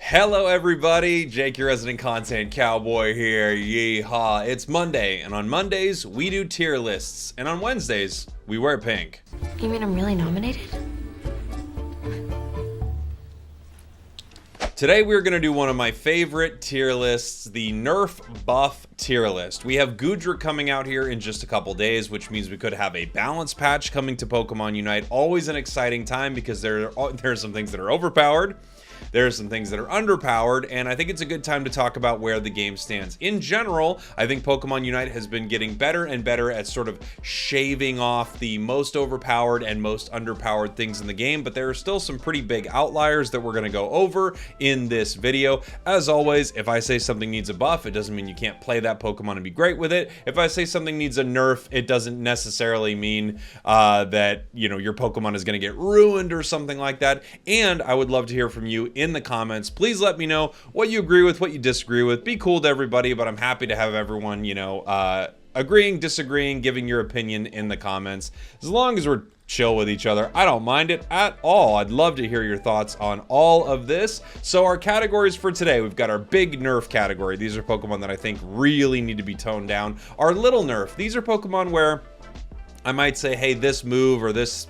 Hello everybody, Jake your resident content cowboy here, yeehaw. It's Monday, and on Mondays we do tier lists, and on Wednesdays we wear pink. You mean I'm really nominated? Today we're going to do one of my favorite tier lists, the Nerf buff tier list. We have Goodra coming out here in just a couple days, which means we could have a balance patch coming to Pokemon Unite. Always an exciting time because there are some things that are overpowered. There are some things that are underpowered, and I think it's a good time to talk about where the game stands. In general, I think Pokemon Unite has been getting better and better at sort of shaving off the most overpowered and most underpowered things in the game, but there are still some pretty big outliers that we're going to go over in this video. As always, if I say something needs a buff, it doesn't mean you can't play that Pokemon and be great with it. If I say something needs a nerf, it doesn't necessarily mean that, you know, your Pokemon is going to get ruined or something like that. And I would love to hear from you in the comments. Please let me know what you agree with, what you disagree with. Be cool to everybody, but I'm happy to have everyone, you know, agreeing, disagreeing, giving your opinion in the comments. As long as we're chill with each other, I don't mind it at all. I'd love to hear your thoughts on all of this. So our categories for today, we've got our big nerf category. These are Pokemon that I think really need to be toned down. Our little nerf, these are Pokemon where I might say, hey, this move or this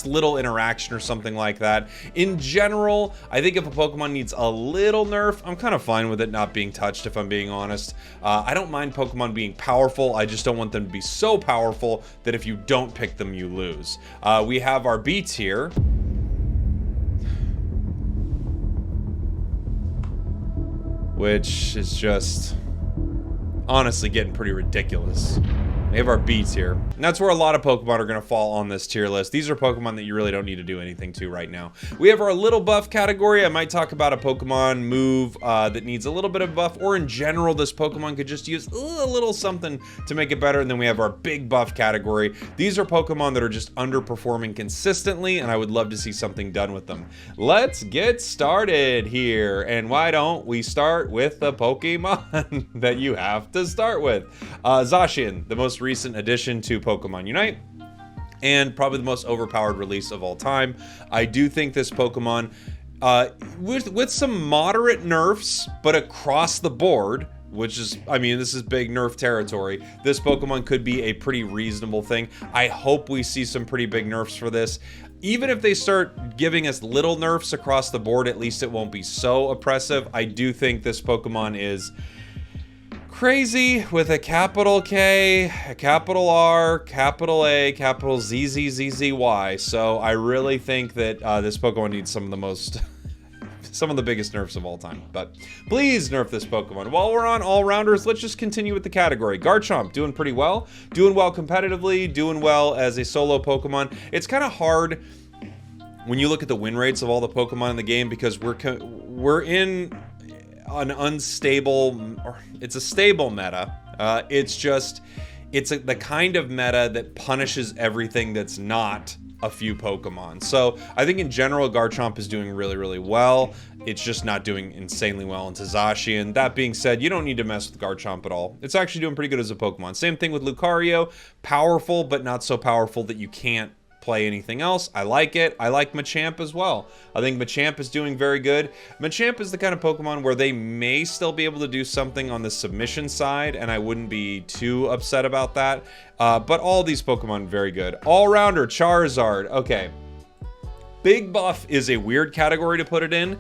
little interaction or something like that. In general, I think if a Pokemon needs a little nerf, I'm kind of fine with it not being touched, if I'm being honest. I don't mind Pokemon being powerful. I just don't want them to be so powerful that if you don't pick them, you lose. We have our B tier. Which is just honestly getting pretty ridiculous. We have our B tier, and that's where a lot of Pokemon are going to fall on this tier list. These are Pokemon that you really don't need to do anything to right now. We have our little buff category. I might talk about a Pokemon move that needs a little bit of buff, or in general, this Pokemon could just use a little something to make it better. And then we have our big buff category. These are Pokemon that are just underperforming consistently, and I would love to see something done with them. Let's get started here, and why don't we start with the Pokemon that you have to start with? Zacian, the most recent addition to Pokemon Unite, and probably the most overpowered release of all time. I do think this Pokemon, with some moderate nerfs, but across the board, which is, I mean, this is big nerf territory, this Pokemon could be a pretty reasonable thing. I hope we see some pretty big nerfs for this. Even if they start giving us little nerfs across the board, at least it won't be so oppressive. I do think this Pokemon is crazy with a capital K, a capital R, capital A, capital Z, Z, Z, Z, Y. So I really think that this Pokemon needs some of the biggest nerfs of all time. But please nerf this Pokemon. While we're on all-rounders, let's just continue with the category. Garchomp, doing pretty well. Doing well competitively, doing well as a solo Pokemon. It's kind of hard when you look at the win rates of all the Pokemon in the game because we're in an unstable, or it's a stable meta. It's the kind of meta that punishes everything that's not a few Pokemon. So I think in general, Garchomp is doing really, really well. It's just not doing insanely well into Zacian. That being said, you don't need to mess with Garchomp at all. It's actually doing pretty good as a Pokemon. Same thing with Lucario. Powerful, but not so powerful that you can't play anything else. I like it. I like Machamp as well. I think Machamp is doing very good. Machamp is the kind of Pokemon where they may still be able to do something on the submission side, and I wouldn't be too upset about that. But all these Pokemon very good. All-rounder, Charizard. Okay. Big buff is a weird category to put it in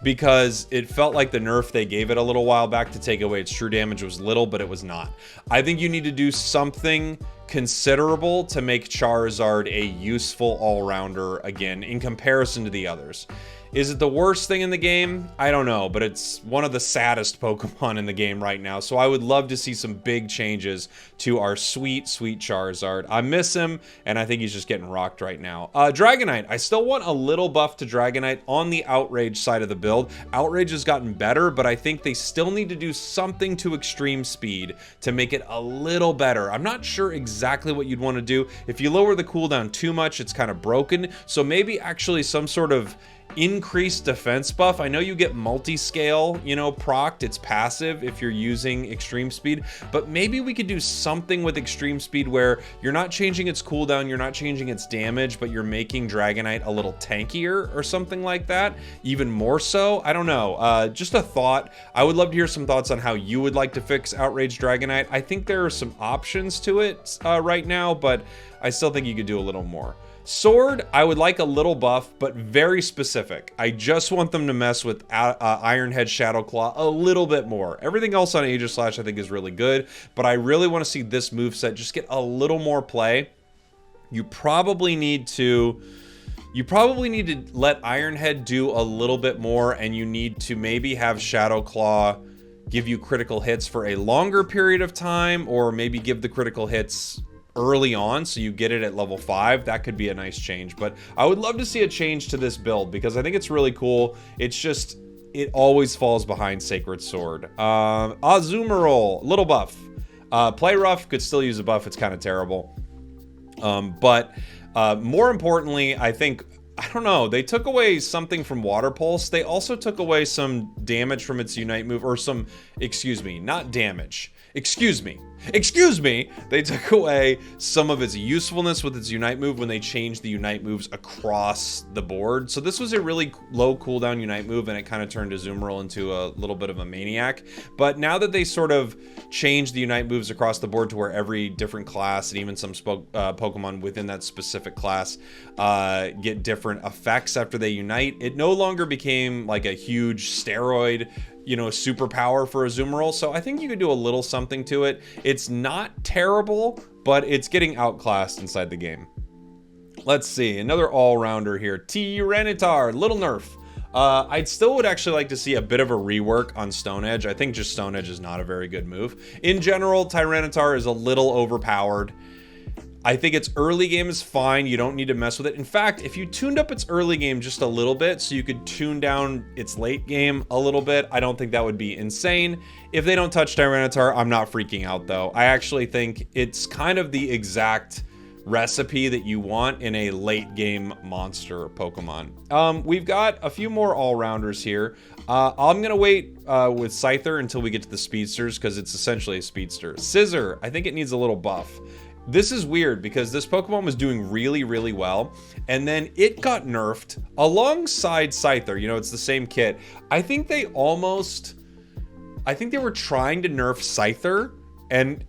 because it felt like the nerf they gave it a little while back to take away its true damage was little, but it was not. I think you need to do something considerable to make Charizard a useful all-rounder again in comparison to the others. Is it the worst thing in the game? I don't know, but it's one of the saddest Pokemon in the game right now, so I would love to see some big changes to our sweet, sweet Charizard. I miss him, and I think he's just getting rocked right now. Dragonite. I still want a little buff to Dragonite on the Outrage side of the build. Outrage has gotten better, but I think they still need to do something to Extreme Speed to make it a little better. I'm not sure exactly what you'd want to do. If you lower the cooldown too much, it's kind of broken, so maybe actually some sort of increased defense buff. I know you get multi-scale, you know, procced. It's passive if you're using extreme speed, but maybe we could do something with extreme speed where you're not changing its cooldown, you're not changing its damage, but you're making Dragonite a little tankier or something like that. Even more so. I don't know. Just a thought. I would love to hear some thoughts on how you would like to fix Outrage Dragonite. I think there are some options to it right now, but I still think you could do a little more. Sword, I would like a little buff, but very specific. I just want them to mess with Iron Head Shadow Claw a little bit more. Everything else on Aegislash I think is really good, but I really want to see this moveset just get a little more play. You probably need to let Iron Head do a little bit more, and you need to maybe have Shadow Claw give you critical hits for a longer period of time, or maybe give the critical hits early on so you get it at level 5. That could be a nice change, but I would love to see a change to this build because I think it's really cool. It's just, it always falls behind Sacred Sword. Azumarill, little buff. Play Rough could still use a buff. It's kind of terrible. But more importantly, I think, I don't know, they took away something from Water Pulse. They also took away some damage from its Unite move, or some, excuse me, not damage. Excuse me. They took away some of its usefulness with its Unite move when they changed the Unite moves across the board. So this was a really low cooldown Unite move, and it kind of turned Azumarill into a little bit of a maniac. But now that they sort of changed the Unite moves across the board to where every different class and even some Pokemon within that specific class get different effects after they Unite, it no longer became like a huge steroid, you know, superpower for Azumarill. So I think you could do a little something to it. It's not terrible, but it's getting outclassed inside the game. Let's see, another all-rounder here. Tyranitar, little nerf. I still would actually like to see a bit of a rework on Stone Edge. I think just Stone Edge is not a very good move. In general, Tyranitar is a little overpowered. I think its early game is fine. You don't need to mess with it. In fact, if you tuned up its early game just a little bit so you could tune down its late game a little bit, I don't think that would be insane. If they don't touch Tyranitar, I'm not freaking out though. I actually think it's kind of the exact recipe that you want in a late game monster Pokemon. We've got a few more all-rounders here. I'm gonna wait with Scyther until we get to the Speedsters because it's essentially a Speedster. Scissor, I think it needs a little buff. This is weird because this Pokemon was doing really, really well, and then it got nerfed alongside Scyther. You know, it's the same kit. I think they were trying to nerf Scyther, and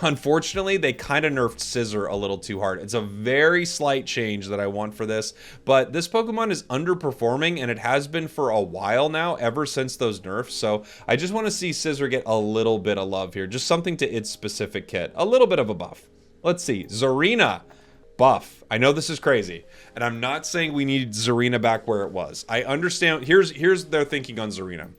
unfortunately, they kind of nerfed Scissor a little too hard. It's a very slight change that I want for this, but this Pokemon is underperforming, and it has been for a while now, ever since those nerfs. So I just want to see Scissor get a little bit of love here, just something to its specific kit, a little bit of a buff. Let's see, Zarina, buff. I know this is crazy, and I'm not saying we need Zarina back where it was. I understand. Here's their thinking on Zarina.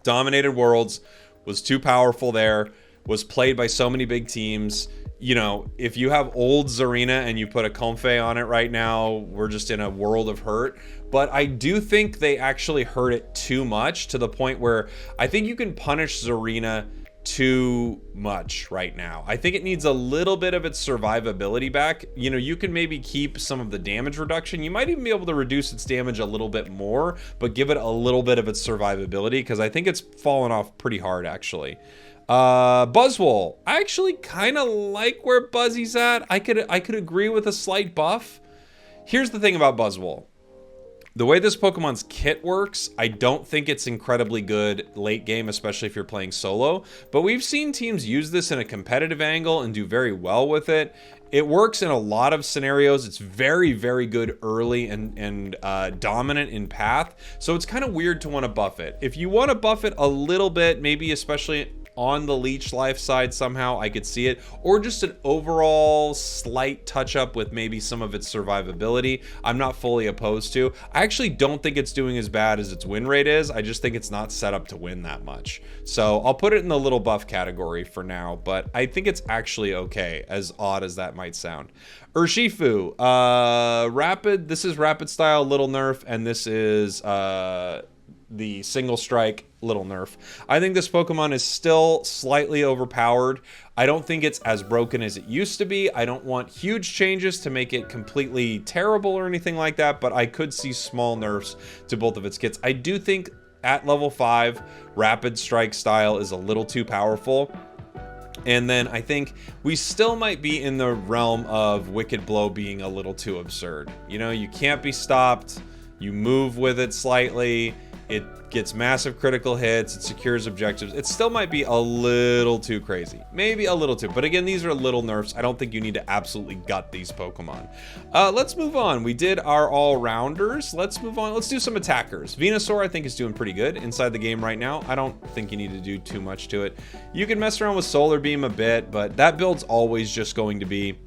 Dominated Worlds, was too powerful there. Was played by so many big teams. You know, if you have old Zarina and you put a Comfey on it right now, we're just in a world of hurt. But I do think they actually hurt it too much, to the point where I think you can punish Zarina too much right now. I think it needs a little bit of its survivability back. You know, you can maybe keep some of the damage reduction. You might even be able to reduce its damage a little bit more, but give it a little bit of its survivability, because I think it's fallen off pretty hard actually. Buzzwole. I actually kind of like where Buzzy's at. I could agree with a slight buff. Here's the thing about Buzzwole. The way this Pokemon's kit works, I don't think it's incredibly good late game, especially if you're playing solo. But we've seen teams use this in a competitive angle and do very well with it. It works in a lot of scenarios. It's very, very good early and dominant in path. So it's kind of weird to want to buff it. If you want to buff it a little bit, maybe especially on the leech life side somehow, I could see it, or just an overall slight touch up with maybe some of its survivability, I'm not fully opposed to. I actually don't think it's doing as bad as its win rate is. I just think it's not set up to win that much. So I'll put it in the little buff category for now, but I think it's actually okay, as odd as that might sound. Urshifu, rapid, this is rapid style, little nerf, and this is the single strike, little nerf. I think this Pokemon is still slightly overpowered. I don't think it's as broken as it used to be. I don't want huge changes to make it completely terrible or anything like that, but I could see small nerfs to both of its kits. I do think at level 5, Rapid Strike style is a little too powerful. And then I think we still might be in the realm of Wicked Blow being a little too absurd. You know, you can't be stopped. You move with it slightly. It gets massive critical hits. It secures objectives. It still might be a little too crazy. Maybe a little too. But again, these are little nerfs. I don't think you need to absolutely gut these Pokemon. Let's move on. We did our all-rounders. Let's move on. Let's do some attackers. Venusaur, I think, is doing pretty good inside the game right now. I don't think you need to do too much to it. You can mess around with Solar Beam a bit, but that build's always just going to be...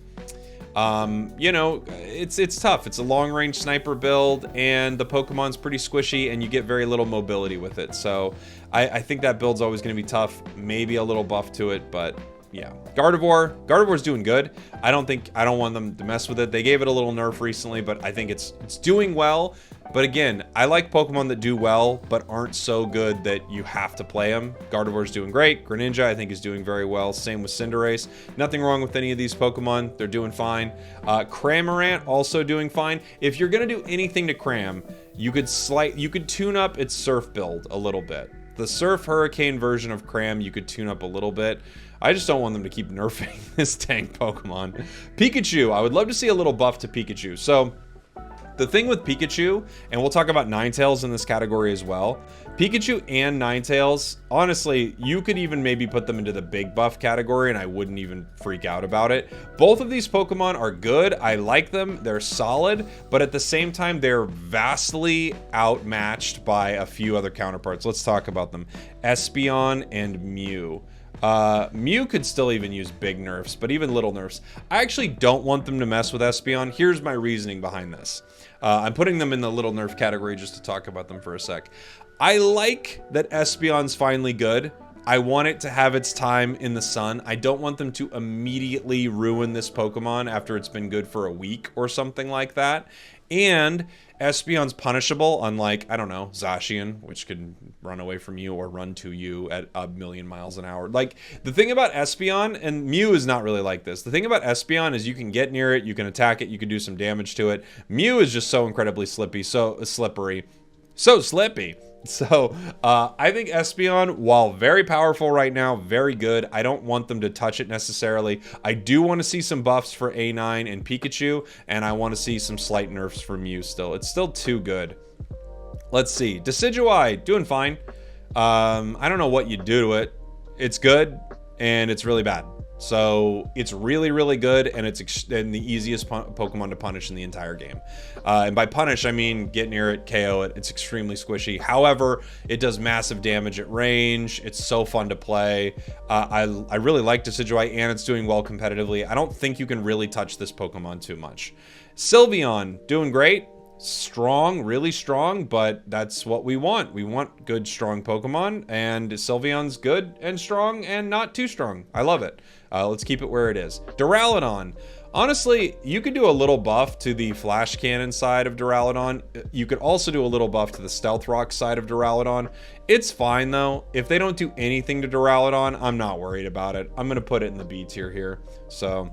you know, it's tough. It's a long-range sniper build, and the Pokemon's pretty squishy, and you get very little mobility with it. So I think that build's always going to be tough. Maybe a little buff to it, but yeah. Gardevoir's doing good. I don't want them to mess with it. They gave it a little nerf recently, but I think it's doing well. But again, I like Pokemon that do well, but aren't so good that you have to play them. Gardevoir's doing great. Greninja, I think, is doing very well. Same with Cinderace. Nothing wrong with any of these Pokemon. They're doing fine. Cramorant, also doing fine. If you're going to do anything to Cram, you could tune up its Surf build a little bit. The Surf Hurricane version of Cram, you could tune up a little bit. I just don't want them to keep nerfing this tank Pokemon. Pikachu, I would love to see a little buff to Pikachu. So... the thing with Pikachu, and we'll talk about Ninetales in this category as well, Pikachu and Ninetales, honestly, you could even maybe put them into the big buff category and I wouldn't even freak out about it. Both of these Pokemon are good. I like them. They're solid, but at the same time, they're vastly outmatched by a few other counterparts. Let's talk about them. Espeon and Mew. Mew could still even use big nerfs, but even little nerfs. I actually don't want them to mess with Espeon. Here's my reasoning behind this. I'm putting them in the little nerf category just to talk about them for a sec. I like that Espeon's finally good. I want it to have its time in the sun. I don't want them to immediately ruin this Pokemon after it's been good for a week or something like that. And Espeon's punishable, unlike, I don't know, Zacian, which can run away from you or run to you at 1,000,000 miles an hour. Like, the thing about Espeon, and Mew is not really like this. The thing about Espeon is you can get near it, you can attack it, you can do some damage to it. Mew is just so incredibly slippery. So, I think Espeon, while very powerful right now, very good. I don't want them to touch it necessarily. I do want to see some buffs for A9 and Pikachu, and I want to see some slight nerfs for Mew still. It's still too good. Let's see. Decidueye, doing fine. I don't know what you do to it. It's good, and it's really bad. So it's really, really good, and it's the easiest Pokemon to punish in the entire game. And by punish, I mean get near it, KO it. It's extremely squishy. However, it does massive damage at range. It's so fun to play. I really like Decidueye, and it's doing well competitively. I don't think you can really touch this Pokemon too much. Sylveon, doing great. Strong, really strong, but that's what we want. We want good, strong Pokemon, and Sylveon's good and strong and not too strong. I love it. Let's keep it where it is. Duraludon. Honestly, you could do a little buff to the Flash Cannon side of Duraludon. You could also do a little buff to the Stealth Rock side of Duraludon. It's fine, though. If they don't do anything to Duraludon, I'm not worried about it. I'm going to put it in the B tier here. So...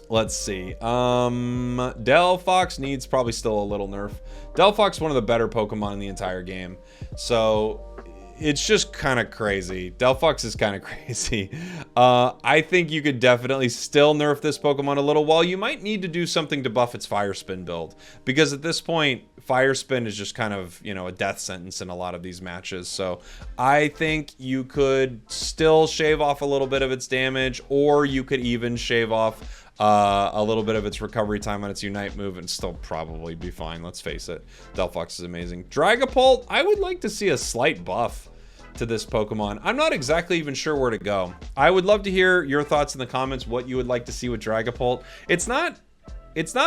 let's see. Delphox needs probably still a little nerf. Delphox, one of the better Pokemon in the entire game. So it's just kind of crazy. Delphox is kind of crazy. I think you could definitely still nerf this Pokemon a little, while you might need to do something to buff its Fire Spin build. Because at this point, Fire Spin is just kind of, you know, a death sentence in a lot of these matches. So I think you could still shave off a little bit of its damage, or you could even shave off a little bit of its recovery time on its Unite move and still probably be fine. Let's face it. Delphox is amazing. Dragapult, I would like to see a slight buff to this Pokemon. I'm not exactly even sure where to go. I would love to hear your thoughts in the comments, what you would like to see with Dragapult. It's not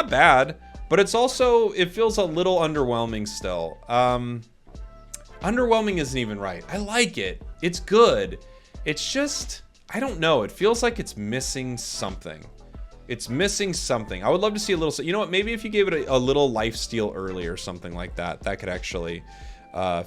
bad, but it's also, it feels a little underwhelming still. Underwhelming isn't even right. I like it. It's good. It's just, I don't know. It feels like it's missing something. It's missing something. I would love to see a little, you know what, maybe if you gave it a little life steal early or something like that, that could actually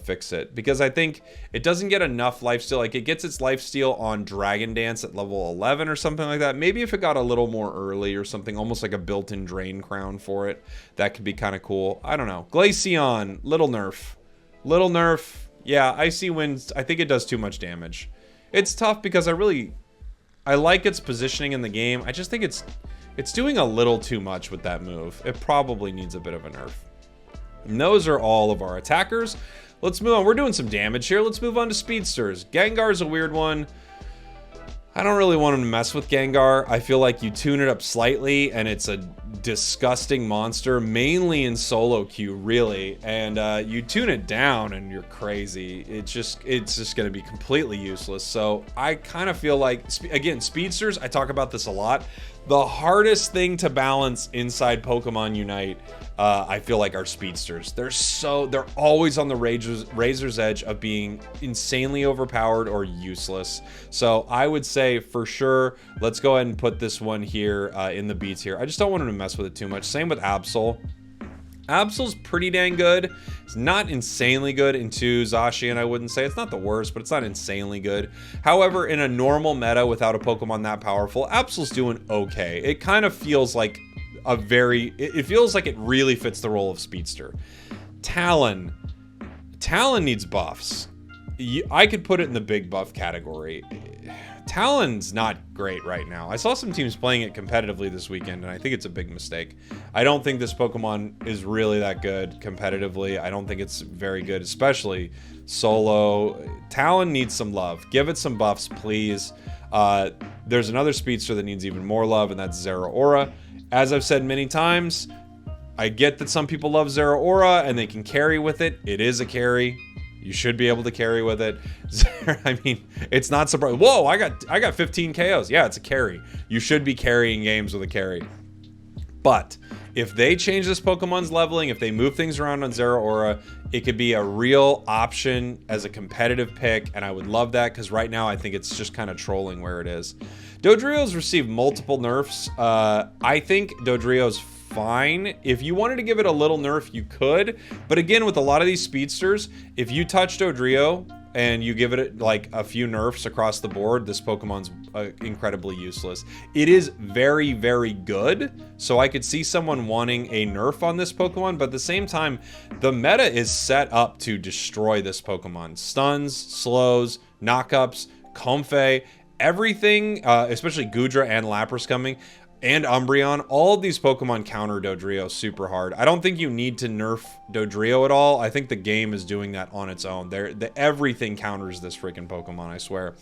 fix it, because I think it doesn't get enough lifesteal. Like, it gets its lifesteal on Dragon Dance at level 11 or something like that. Maybe if it got a little more early or something, almost like a built-in Drain Crown for it, that could be kind of cool. I don't know. Glaceon, little nerf. Little nerf. Yeah, Icy Winds, I think it does too much damage. It's tough because I like its positioning in the game. I just think it's doing a little too much with that move. It probably needs a bit of a nerf. And those are all of our attackers. Let's move on. We're doing some damage here. Let's move on to Speedsters. Gengar's a weird one. I don't really want him to mess with Gengar. I feel like you tune it up slightly and it's a disgusting monster, mainly in solo queue, really. And you tune it down and you're crazy. It's just going to be completely useless. So I kind of feel like, again, Speedsters, I talk about this a lot. The hardest thing to balance inside Pokemon Unite, I feel like, are Speedsters. They're always on the razor's edge of being insanely overpowered or useless. So I would say for sure, let's go ahead and put this one here in the beats here. I just don't want him to mess with it too much. Same with Absol. Absol's pretty dang good. It's not insanely good into Zacian, I wouldn't say. It's not the worst, but it's not insanely good. However, in a normal meta without a Pokemon that powerful, Absol's doing okay. It kind of feels like it feels like it really fits the role of Speedster. Talon needs buffs. I could put it in the big buff category. Talon's not great right now. I saw some teams playing it competitively this weekend, and I think it's a big mistake. I don't think this Pokemon is really that good competitively. I don't think it's very good, especially solo. Talon needs some love. Give it some buffs, please. There's another Speedster that needs even more love, and that's Zeraora. As I've said many times, I get that some people love Zeraora, and they can carry with it. It is a carry. You should be able to carry with it. I mean, it's not surprising. Whoa, I got 15 KOs. Yeah, it's a carry. You should be carrying games with a carry. But if they change this Pokemon's leveling, if they move things around on Zeraora, it could be a real option as a competitive pick, and I would love that, because right now I think it's just kind of trolling where it is. Dodrio's received multiple nerfs. I think Dodrio's fine. If you wanted to give it a little nerf, you could. But again, with a lot of these Speedsters, if you touch Dodrio and you give it like a few nerfs across the board, this Pokemon's incredibly useless. It is very, very good. So I could see someone wanting a nerf on this Pokemon, but at the same time, the meta is set up to destroy this Pokemon. Stuns, slows, knockups, Comfey, everything, especially Goodra and Lapras coming, and Umbreon, all of these Pokemon counter Dodrio super hard. I don't think you need to nerf Dodrio at all. I think the game is doing that on its own. Everything counters this freaking Pokemon, I swear.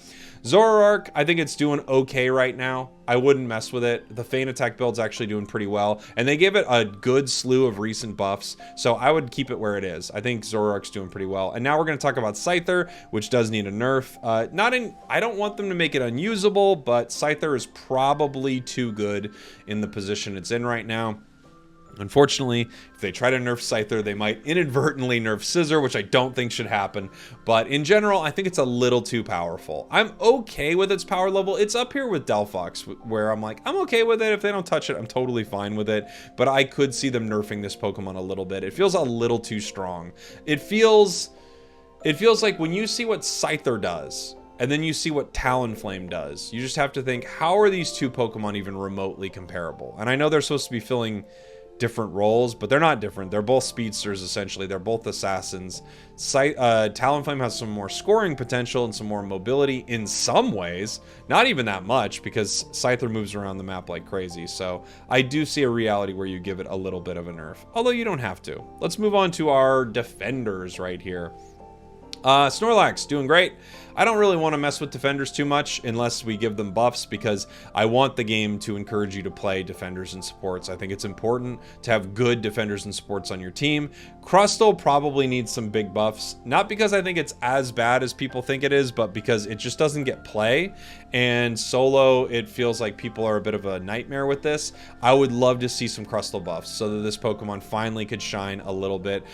Zoroark, I think it's doing okay right now. I wouldn't mess with it. The Feint Attack build's actually doing pretty well, and they gave it a good slew of recent buffs, so I would keep it where it is. I think Zoroark's doing pretty well. And now we're going to talk about Scyther, which does need a nerf. I don't want them to make it unusable, but Scyther is probably too good in the position it's in right now. Unfortunately, if they try to nerf Scyther, they might inadvertently nerf Scizor, which I don't think should happen. But in general, I think it's a little too powerful. I'm okay with its power level. It's up here with Delphox, where I'm like, I'm okay with it. If they don't touch it, I'm totally fine with it. But I could see them nerfing this Pokemon a little bit. It feels a little too strong. It feels like when you see what Scyther does, and then you see what Talonflame does, you just have to think, how are these two Pokemon even remotely comparable? And I know they're supposed to be filling different roles, but they're not different. They're both Speedsters, essentially. They're both assassins. Talonflame has some more scoring potential and some more mobility in some ways. Not even that much, because Scyther moves around the map like crazy. So I do see a reality where you give it a little bit of a nerf, although you don't have to. Let's move on to our defenders right here. Snorlax, doing great. I don't really want to mess with defenders too much unless we give them buffs, because I want the game to encourage you to play defenders and supports. I think it's important to have good defenders and supports on your team. Crustle probably needs some big buffs, not because I think it's as bad as people think it is, but because it just doesn't get play. And solo, it feels like people are a bit of a nightmare with this. I would love to see some Crustle buffs so that this Pokemon finally could shine a little bit.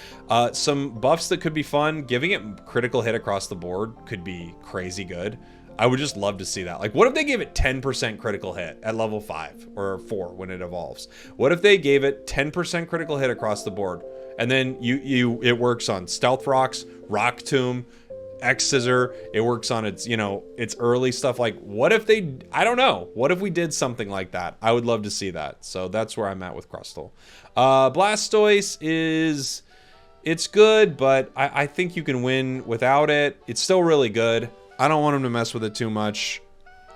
Some buffs that could be fun, giving it critical hit across the board could be crazy good. I would just love to see that. Like, what if they gave it 10% critical hit at level 5 or 4 when it evolves? What if they gave it 10% critical hit across the board? And then it works on Stealth Rocks, Rock Tomb, X Scissor. It works on its, you know, its early stuff. Like, what if they, I don't know. What if we did something like that? I would love to see that. So that's where I'm at with Crustle. Blastoise is, it's good, but I think you can win without it. It's still really good. I don't want him to mess with it too much.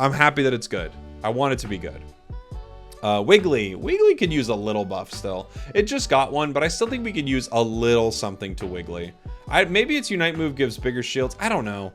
I'm happy that it's good. I want it to be good. Wiggly could use a little buff still. It just got one, but I still think we could use a little something to Wiggly. Maybe its Unite move gives bigger shields. I don't know.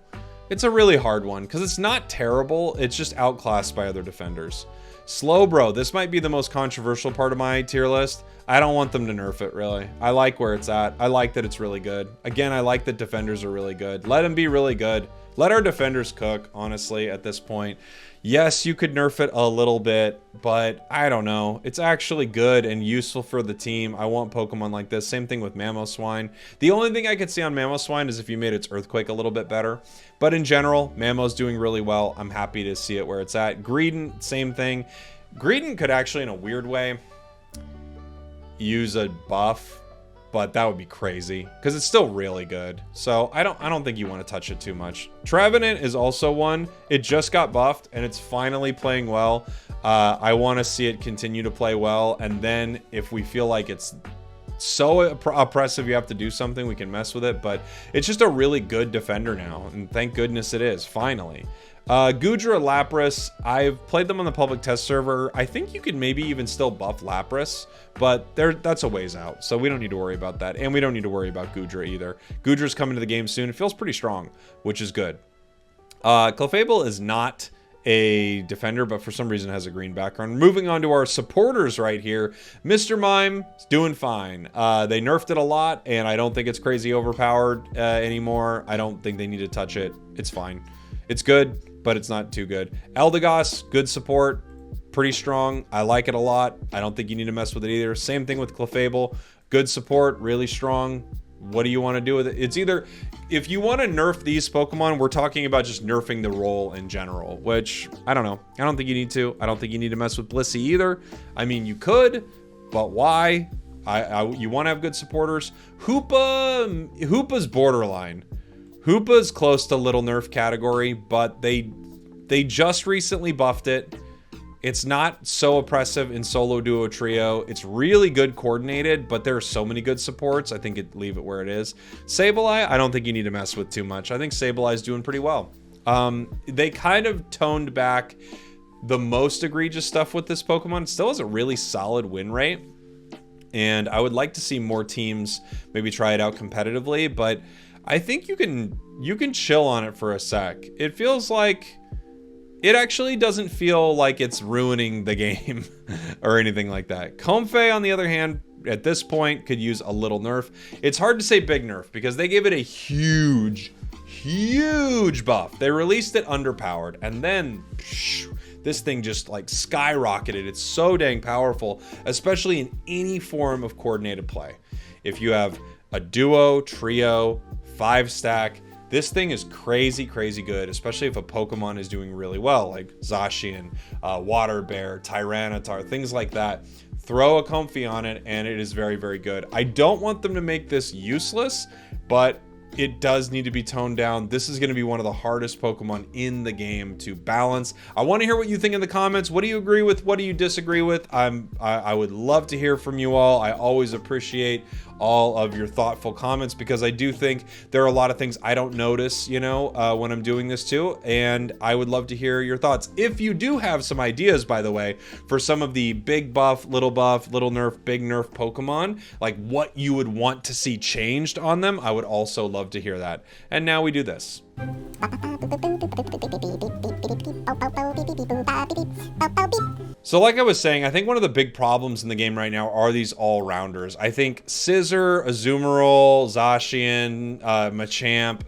It's a really hard one because it's not terrible. It's just outclassed by other defenders. Slowbro, this might be the most controversial part of my tier list. I don't want them to nerf it, really. I like where it's at. I like that it's really good. Again, I like that defenders are really good. Let them be really good. Let our defenders cook, honestly, at this point. Yes, you could nerf it a little bit, but I don't know. It's actually good and useful for the team. I want Pokemon like this. Same thing with Mamoswine. The only thing I could see on Mamoswine is if you made its Earthquake a little bit better. But in general, Mamo's doing really well. I'm happy to see it where it's at. Greedent, same thing. Greedent could actually, in a weird way, use a buff, but that would be crazy because it's still really good. So I don't think you want to touch it too much. Trevenant is also one. It just got buffed and it's finally playing well. I want to see it continue to play well, and then if we feel like it's so oppressive you have to do something, we can mess with it. But it's just a really good defender now, and thank goodness it is, finally. Goodra, Lapras, I've played them on the public test server. I think you could maybe even still buff Lapras, but that's a ways out, so we don't need to worry about that. And we don't need to worry about Goodra either. Goodra's coming to the game soon. It feels pretty strong, which is good. Clefable is not a defender, but for some reason has a green background. Moving on to our supporters right here. Mr. Mime is doing fine. They nerfed it a lot, and I don't think it's crazy overpowered anymore. I don't think they need to touch it. It's fine. It's good, but it's not too good. Eldegoss, good support, pretty strong. I like it a lot. I don't think you need to mess with it either. Same thing with Clefable. Good support, really strong. What do you want to do with it? It's either, if you want to nerf these Pokemon, we're talking about just nerfing the role in general, which, I don't know. I don't think you need to. I don't think you need to mess with Blissey either. I mean, you could, but why? You want to have good supporters. Hoopa's borderline. Hoopa's close to little nerf category, but they just recently buffed it. It's not so oppressive in solo, duo, trio. It's really good coordinated, but there are so many good supports. I think leave it where it is. Sableye, I don't think you need to mess with too much. I think Sableye's doing pretty well. They kind of toned back the most egregious stuff with this Pokemon. It still has a really solid win rate, and I would like to see more teams maybe try it out competitively, but I think you can chill on it for a sec. It feels like it actually doesn't feel like it's ruining the game or anything like that. Comfey, on the other hand, at this point could use a little nerf. It's hard to say big nerf because they gave it a huge buff. They released it underpowered, and then this thing just like skyrocketed. It's so dang powerful, especially in any form of coordinated play. If you have a duo, trio, 5-stack, this thing is crazy good, especially if a Pokemon is doing really well, like Zacian, Water Bear, Tyranitar, things like that. Throw a Comfey on it, and it is very good. I don't want them to make this useless, but it does need to be toned down. This is going to be one of the hardest Pokemon in the game to balance. I want to hear what you think in the comments. What do you agree with? What do you disagree with? I would love to hear from you all. I always appreciate all of your thoughtful comments because I do think there are a lot of things I don't notice, you know, when I'm doing this too, and I would love to hear your thoughts. If you do have some ideas, by the way, for some of the big buff, little nerf, big nerf Pokemon, like what you would want to see changed on them, I would also love to hear that. And now we do this. So like I was saying, I think one of the big problems in the game right now are these all-rounders. I think Scizor, Azumarill, Zacian, Machamp,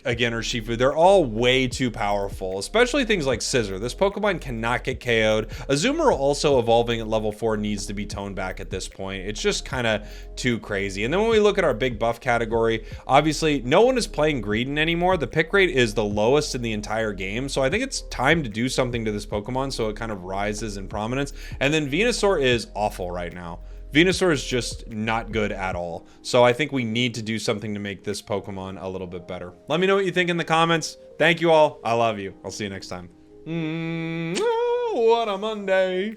again, Urshifu, they're all way too powerful, especially things like Scizor. This Pokemon cannot get KO'd. Azumarill also evolving at level 4 needs to be toned back at this point. It's just kind of too crazy. And then when we look at our big buff category, obviously no one is playing Greedent anymore. The pick rate is the lowest in the entire game, so I think it's time to do something to this Pokemon so it kind of rises in prominence. And then Venusaur is awful right now. Venusaur is just not good at all. So I think we need to do something to make this Pokemon a little bit better. Let me know what you think in the comments. Thank you all. I love you. I'll see you next time. What a Monday.